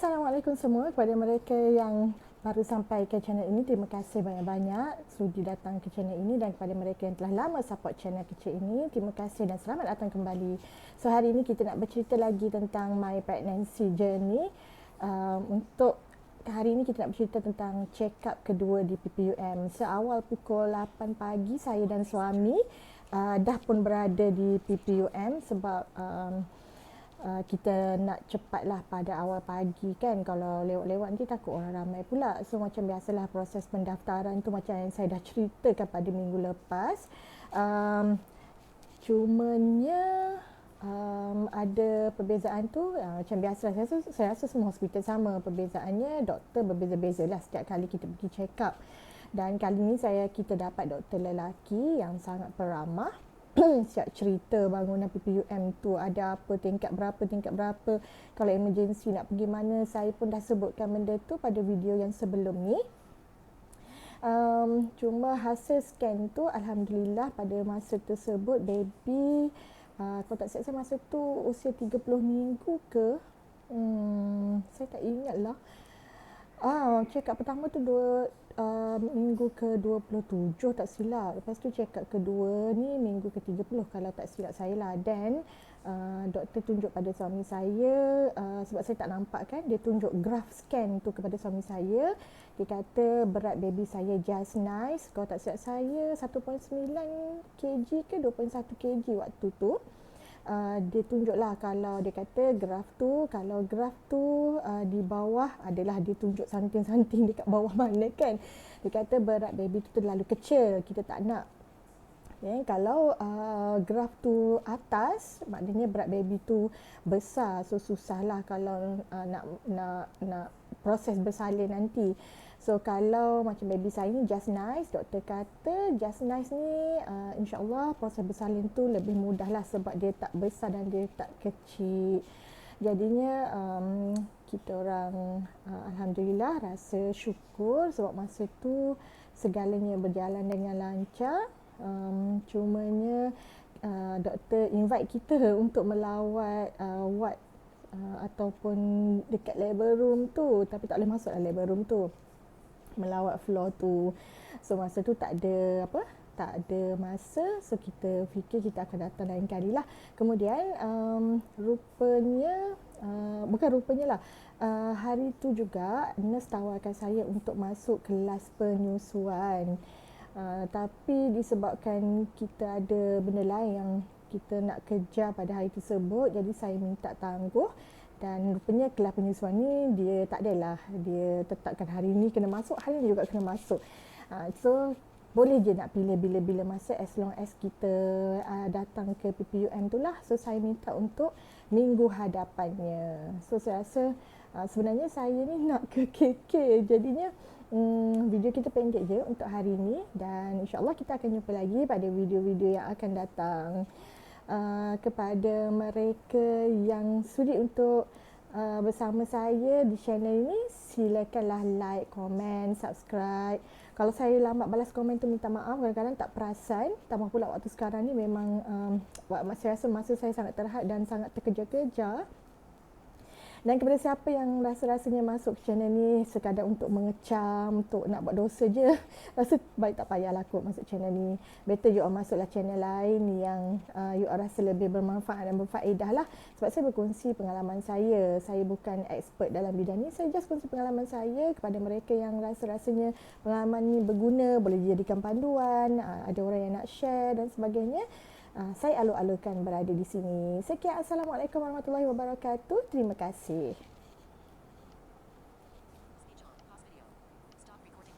Assalamualaikum semua. Kepada mereka yang baru sampai ke channel ini, terima kasih banyak-banyak sudi datang ke channel ini, dan kepada mereka yang telah lama support channel kecil ini, terima kasih dan selamat datang kembali. So hari ini kita nak bercerita lagi tentang my pregnancy journey. Untuk hari ini kita nak bercerita tentang check up kedua di PPUM. Seawal pukul 8 pagi saya dan suami dah pun berada di PPUM sebab kita nak cepatlah pada awal pagi kan, kalau lewat-lewat nanti takut orang ramai pula. So macam biasalah proses pendaftaran tu macam yang saya dah ceritakan pada minggu lepas. Cumanya ada perbezaan tu, macam biasa saya rasa semua hospital sama. Perbezaannya doktor berbeza-beza lah setiap kali kita pergi check up. Dan kali ni kita dapat doktor lelaki yang sangat peramah. Siap cerita bangunan PPUM tu ada apa, tingkat berapa. Kalau emergency nak pergi mana, saya pun dah sebutkan benda tu pada video yang sebelum ni. Cuma hasil scan tu alhamdulillah pada masa tersebut baby kalau tak silap saya masa tu usia 30 minggu ke, saya tak ingat lah. Check up pertama tu minggu ke-27 tak silap. Lepas tu check up kedua ni minggu ke-30 kalau tak silap saya lah. Dan doktor tunjuk pada suami saya, sebab saya tak nampak kan, dia tunjuk graf scan tu kepada suami saya. Dia kata berat baby saya just nice. Kalau tak silap saya 1.9 kg ke 2.1 kg waktu tu. Dia tunjuklah, kalau dia kata graf tu di bawah adalah dia tunjuk santing-santing dekat bawah mana kan. Dia kata berat baby tu terlalu kecil, kita tak nak. Kalau graf tu atas maknanya berat baby tu besar, so susahlah kalau nak proses bersalin nanti. So kalau macam baby saya ni just nice, doktor kata just nice ni insyaAllah proses bersalin tu lebih mudah lah sebab dia tak besar dan dia tak kecil. Jadinya kita orang alhamdulillah rasa syukur sebab masa tu segalanya berjalan dengan lancar. Cumanya doktor invite kita untuk melawat ward ataupun dekat labor room tu, tapi tak boleh masuk dalam labor room tu, melawat floor tu. So masa tu tak ada masa, so kita fikir kita akan datang lain kali lah. Kemudian hari tu juga nurse tawarkan saya untuk masuk kelas penyusuan. Tapi disebabkan kita ada benda lain yang kita nak kejar pada hari tersebut, jadi saya minta tangguh. Dan rupanya kelas penyusuan ni dia tak adalah, dia tetapkan hari ni kena masuk, hari ni juga kena masuk. So boleh je nak pilih bila-bila masa as long as kita datang ke PPUM tu lah. So saya minta untuk minggu hadapannya. So saya rasa sebenarnya saya ni nak ke KK, jadinya video kita pendek je untuk hari ni, dan insyaAllah kita akan jumpa lagi pada video-video yang akan datang. Kepada mereka yang sudi untuk bersama saya di channel ini, silakanlah like, komen, subscribe. Kalau saya lambat balas komen tu minta maaf, kadang-kadang tak perasan. Tambah pula waktu sekarang ni memang saya rasa masa saya sangat terhad dan sangat terkejar-kejar. Dan kepada siapa yang rasa-rasanya masuk ke channel ni sekadar untuk mengecam, untuk nak buat dosa je, rasa baik tak payahlah kot masuk channel ni. Better you all masuklah channel lain yang you all rasa lebih bermanfaat dan berfaedah lah. Sebab saya berkongsi pengalaman saya. Saya bukan expert dalam bidang ni, saya just kongsi pengalaman saya kepada mereka yang rasa-rasanya pengalaman ni berguna, boleh dijadikan panduan, ada orang yang nak share dan sebagainya. Saya alu-alukan berada di sini. Sekian, Assalamualaikum warahmatullahi wabarakatuh. Terima kasih.